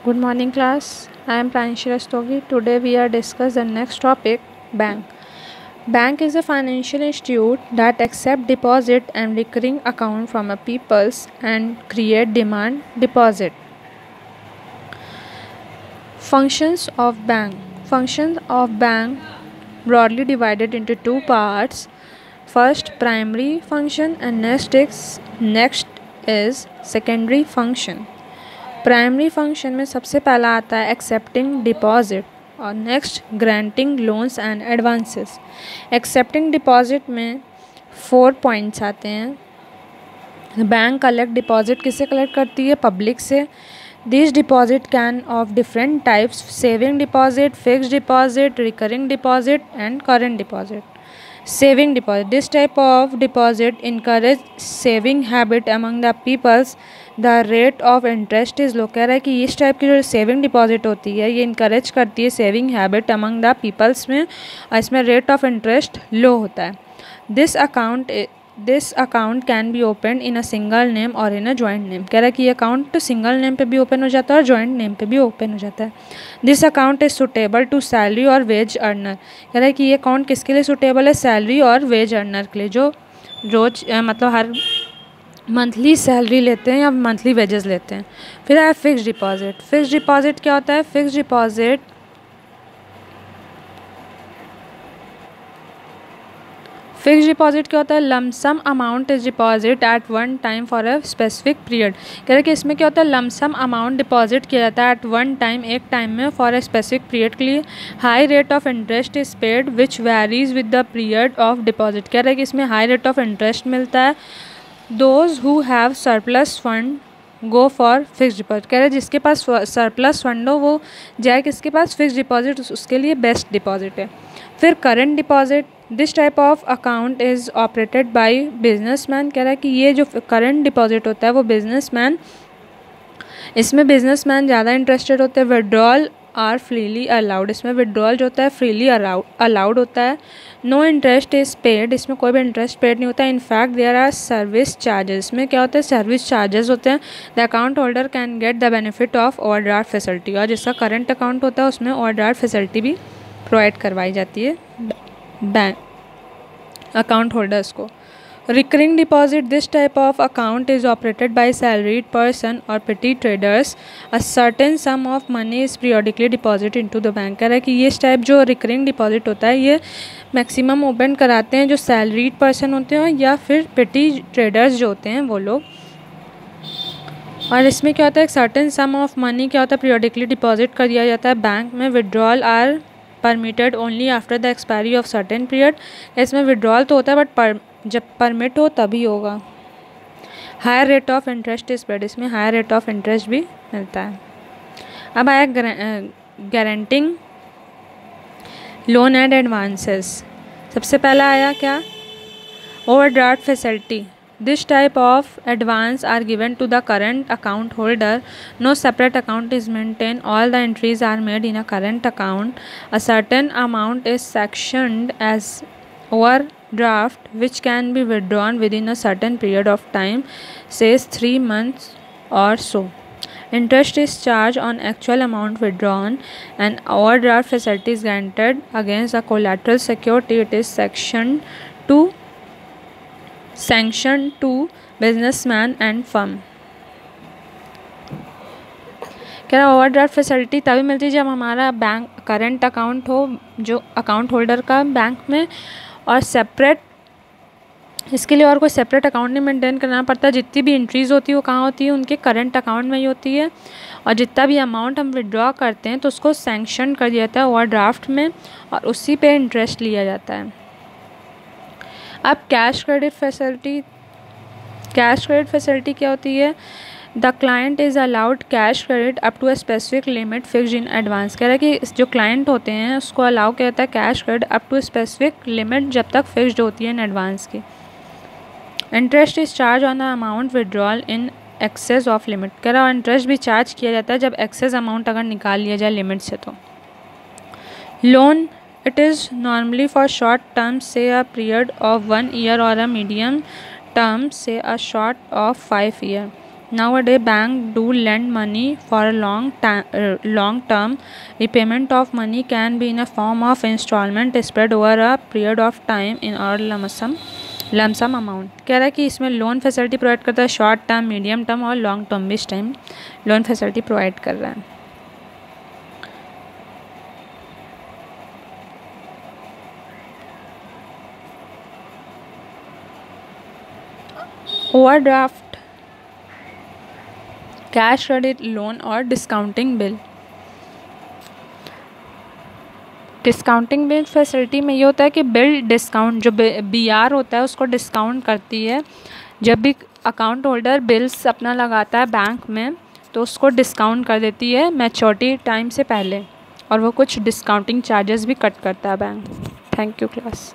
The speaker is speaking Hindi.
Good morning, class. I am Pranshi Rastogi. Today we are discuss the next topic, bank. Bank is a financial institute that accept deposit and recurring account from a peoples and create demand deposit. Functions of bank. Functions of bank broadly divided into two parts. First, primary function and next is secondary function. Primary function में सबसे पहला आता है एक्सेप्टिंग डिपॉजिट और next granting loans and advances. Accepting deposit में 4 पॉइंट्स आते हैं। बैंक कलेक्ट डिपॉजिट किससे कलेक्ट करती है? पब्लिक से। This deposit can of different types, saving deposit, fixed deposit, recurring deposit and current deposit. Saving deposit, this type of deposit encourage saving habit among the peoples. The rate of interest is low. कह रहा है कि इस टाइप की जो सेविंग डिपॉजिट होती है ये इनकरेज करती है saving habit among the peoples में, और इसमें रेट ऑफ इंटरेस्ट लो होता है। This account can be open in a single name और इन अ जॉइंट नेम। कह रहा है कि ये अकाउंट सिंगल नेम पे भी ओपन हो जाता है और जॉइंट नेम पे भी ओपन हो जाता है। This account is suitable to salary और वेज अर्नर। कह रहा है कि ये अकाउंट किसके लिए सुटेबल है? सैलरी और वेज अर्नर के लिए, जो रोज मतलब हर मंथली सैलरी लेते हैं या मंथली वेजेस लेते हैं। फिर है फिक्स्ड डिपॉजिट। फिक्स्ड डिपॉजिट क्या होता है? फिक्स्ड डिपॉजिट क्या होता है? Lump sum amount is deposit eight one time for a specific period. कह रहे हैं कि इसमें क्या होता है? लमसम अमाउंट डिपॉजिट किया जाता है एट वन टाइम, एक टाइम में, फॉर अ स्पेसिफिक पीरियड के लिए। High rate of interest is paid which varies with the period of deposit. कह रहे हैं कि इसमें हाई रेट ऑफ इंटरेस्ट मिलता है। Those who have surplus fund go for fixed deposit। कह रहे हैं जिसके पास सरप्लस फंड हो वो जाए किसके पास? फिक्स डिपॉजिट, उसके लिए बेस्ट डिपॉजिट है। फिर current deposit, this type of account is operated by businessman. कह रहा है कि ये जो करंट डिपॉजिट होता है वो बिजनेसमैन, इसमें बिजनेसमैन ज़्यादा इंटरेस्टेड होते हैं। विड्रॉल आर फ्रीली अलाउड, इसमें विड्रॉल जो होता है फ्रीली अलाउड होता है। नो इंटरेस्ट इज़ पेड, इसमें कोई भी इंटरेस्ट पेड नहीं होता है। In fact there are service charges, में क्या होता है? सर्विस चार्जेस होते हैं। The account holder can get the benefit of overdraft facility, और जिसका करंट अकाउंट होता है उसमें ओवरड्राफ्ट फैसिलिटी भी प्रोवाइड करवाई जाती है बैंक अकाउंट होल्डर्स को। Recurring deposit, this type of account is operated by salaried person or petty traders. A certain sum of money is periodically deposited into the bank। कह रहा है कि ये टाइप जो रिकरिंग डिपॉजिट होता है ये मैक्सिमम ओपन कराते हैं जो सैलरीड पर्सन होते हैं या फिर पेटी ट्रेडर्स जो होते हैं वो लोग। और इसमें क्या होता है? एक सर्टेन सम ऑफ मनी क्या होता है? पीरियडिकली डिपॉजिट कर दिया जाता है बैंक में। Withdrawal are permitted only after the expiry of certain period. इसमें विड्रॉल तो होता है बट जब परमिट हो तभी होगा। Higher rate of interest is paid, इसमें हायर रेट ऑफ इंटरेस्ट भी मिलता है। अब आया गारंटिंग लोन एंड एडवांसेस। सबसे पहला आया क्या? Overdraft facility, this type of advance are given to the current account holder. No separate account is maintain, all the entries are made in a current account. A certain amount is sanctioned as overdraft which can be withdrawn within a certain period of time, says 3 months or so. Interest is charged on actual amount withdrawn, and overdraft facility is granted against a collateral security. It is sanctioned to businessman and firm। कह रहा ओवरड्राफ्ट फैसिलिटी तभी मिलती है जब हमारा बैंक करंट अकाउंट हो जो अकाउंट होल्डर का बैंक में, और सेपरेट इसके लिए और कोई सेपरेट अकाउंट नहीं मेंटेन करना पड़ता। जितनी भी एंट्रीज़ होती है वो कहाँ होती है? उनके करंट अकाउंट में ही होती है। और जितना भी अमाउंट हम विड्रॉ करते हैं तो उसको सैंक्शन कर दिया जाता है ओवरड्राफ्ट में, और उसी पे इंटरेस्ट लिया जाता है। अब कैश क्रेडिट फैसिलिटी क्या होती है? The client is allowed cash credit up to a specific limit fixed in advance. कह रहा है कि जो क्लाइंट होते हैं उसको अलाउ किया जाता है cash credit up to specific limit जब तक फिक्स्ड होती है इन एडवांस की। Interest is charge on the amount withdrawal in excess of limit. कह रहा है इंटरेस्ट भी चार्ज किया जाता है जब एक्सेस अमाउंट अगर निकाल लिया जाए लिमिट से। तो loan, it is normally for short term से अ पीरियड ऑफ 1 year और a medium term, say a short of 5 years. Nowadays, banks do lend money for a long term. Repayment of money can be in a form of installment spread over a period of time in or lump sum amount. कह रहा है कि इसमें लोन फैसिलिटी प्रोवाइड करता है शॉर्ट टर्म, मीडियम टर्म और लॉन्ग टर्म भी इस टाइम लोन फैसिलिटी प्रोवाइड कर रहा है. ओवरड्राफ्ट, कैश क्रेडिट लोन और discounting bill. Discounting bill facility में ये होता है कि बिल डिस्काउंट जो BR होता है उसको डिस्काउंट करती है. जब भी अकाउंट होल्डर बिल्स अपना लगाता है बैंक में तो उसको डिस्काउंट कर देती है मैच्योरिटी टाइम से पहले, और वो कुछ डिस्काउंटिंग चार्जेस भी कट करता है बैंक. Thank you class.